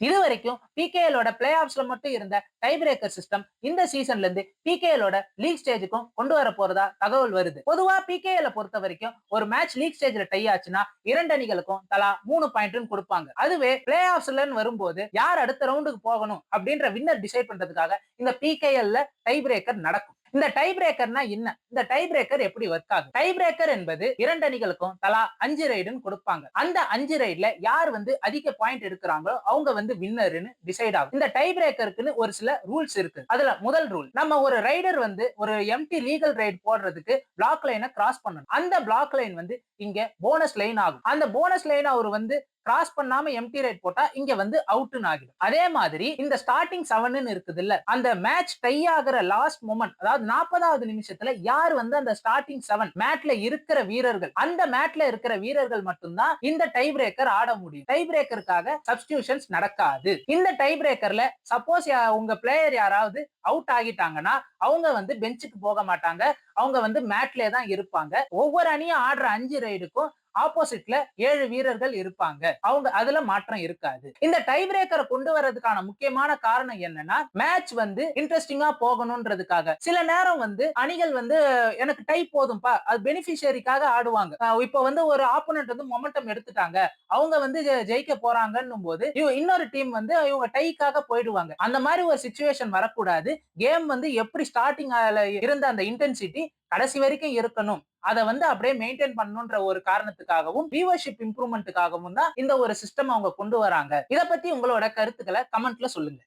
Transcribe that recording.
இது வரைக்கும் பிகேஎலோட பிளே ஆஃப்ஸ்ல மட்டும் இருந்த டை பிரேக்கர் சிஸ்டம் இந்த சீசன்ல இருந்து பிகேஎலோட லீக் ஸ்டேஜுக்கும் கொண்டு வர போறதா தகவல் வருது. பொதுவா பிகேஎல பொறுத்த வரைக்கும் ஒரு மேட்ச் லீக் ஸ்டேஜ்ல டை ஆச்சுன்னா 2 அணிகளுக்கும் தலா 3 பாயிண்ட் கொடுப்பாங்க. அதுவே பிளே ஆஃப்ஸ்ல வரும்போது யார் அடுத்த ரவுண்டுக்கு போகணும் அப்படின்ற வின்னர் டிசைட் பண்றதுக்காக இந்த பிகேஎல்ல டை பிரேக்கர் நடக்கும். இந்த டை பிரேக்கர்னா என்ன? இந்த டை பிரேக்கர் எப்படி ஒர்க் ஆகும்? டை பிரேக்கர் என்பது 2 அணிகளுக்கும் தலா 5 ரைடுன்னு கொடுப்பாங்க. அந்த 5 ரைட்ல யார் அதிக பாயிண்ட் எடுக்கிறாங்களோ அவங்க வின்னர்னு டிசைட் ஆகும். இந்த டை பிரேக்கருக்குன்னு ஒரு சில ரூல்ஸ் இருக்கு. அதுல முதல் ரூல், நம்ம ஒரு ரைடர் ஒரு எம்டி லீகல் ரைட் போடுறதுக்கு பிளாக் லைனை கிராஸ் பண்ணணும். அந்த பிளாக் லைன் இங்க போனஸ் லைன் ஆகும். அந்த போனஸ் லைன் அவர் கிராஸ் பண்ணாம எம்டி ரைட் போட்டா இங்க அவுட்னு ஆகிடும். அதே மாதிரி இந்த ஸ்டார்டிங் 7 இருக்குது இல்ல, அந்த மேட்ச் டை ஆகிற லாஸ்ட் மொமெண்ட், அதாவது 40வது நிமிஷத்துல யார் அந்த ஸ்டார்டிங் 7 மேட்ல இருக்கிற வீரர்கள், அந்த மேட்ல இருக்கிற வீரர்கள் மட்டும்தான் இந்த டை பிரேக்கர் ஆட முடியும். டை பிரேக்கருக்காக சப்ஸ்டிடியூஷன்ஸ் நடக்காது. இந்த டை பிரேக்கர்ல சப்போஸ் உங்க பிளேயர் யாராவது அவுட் ஆகிட்டாங்கன்னா அவங்க பெஞ்சுக்கு போக மாட்டாங்க. அவங்க மேட்லயே தான் இருப்பாங்க. ஒவ்வொரு அணியும் ஆடுற 5 ரைடுக்கும் ஆப்போசிட்ல 7 வீரர்கள் இருப்பாங்க. அவங்க அதுல மாற்றம் இருக்காது. இந்த டை பிரேக்கரை கொண்டு வரதுக்கான முக்கியமான காரணம் என்னன்னா, மேட்ச் இன்ட்ரெஸ்டிங்கா போகணும்ன்றதுக்காக. சில நேரம் அணிகள் எனக்கு டை போதும்பா, அது பெனிஃபிஷியரிக்காக ஆடுவாங்க. இப்போ ஒரு ஆப்போனன்ட் மொமெண்டம் எடுத்துட்டாங்க, அவங்க ஜெயிக்க போறாங்கன்னும் போது இன்னொரு டீம் இவங்க டைக்காக போயிடுவாங்க. அந்த மாதிரி ஒரு சிச்சுவேஷன் வரக்கூடாது. கேம் எப்படி ஸ்டார்டிங் இருந்த அந்த இன்டென்சிட்டி கடைசி வரைக்கும் இருக்கணும். அதை அப்படியே மெயின்டைன் பண்ணணும்ன்ற ஒரு காரணத்துக்காகவும் வியூவர்ஷிப் இம்ப்ரூவ்மெண்ட்டுக்காகவும் தான் இந்த ஒரு சிஸ்டம் அவங்க கொண்டு வராங்க. இத பத்தி உங்களோட கருத்துக்களை கமெண்ட்ல சொல்லுங்க.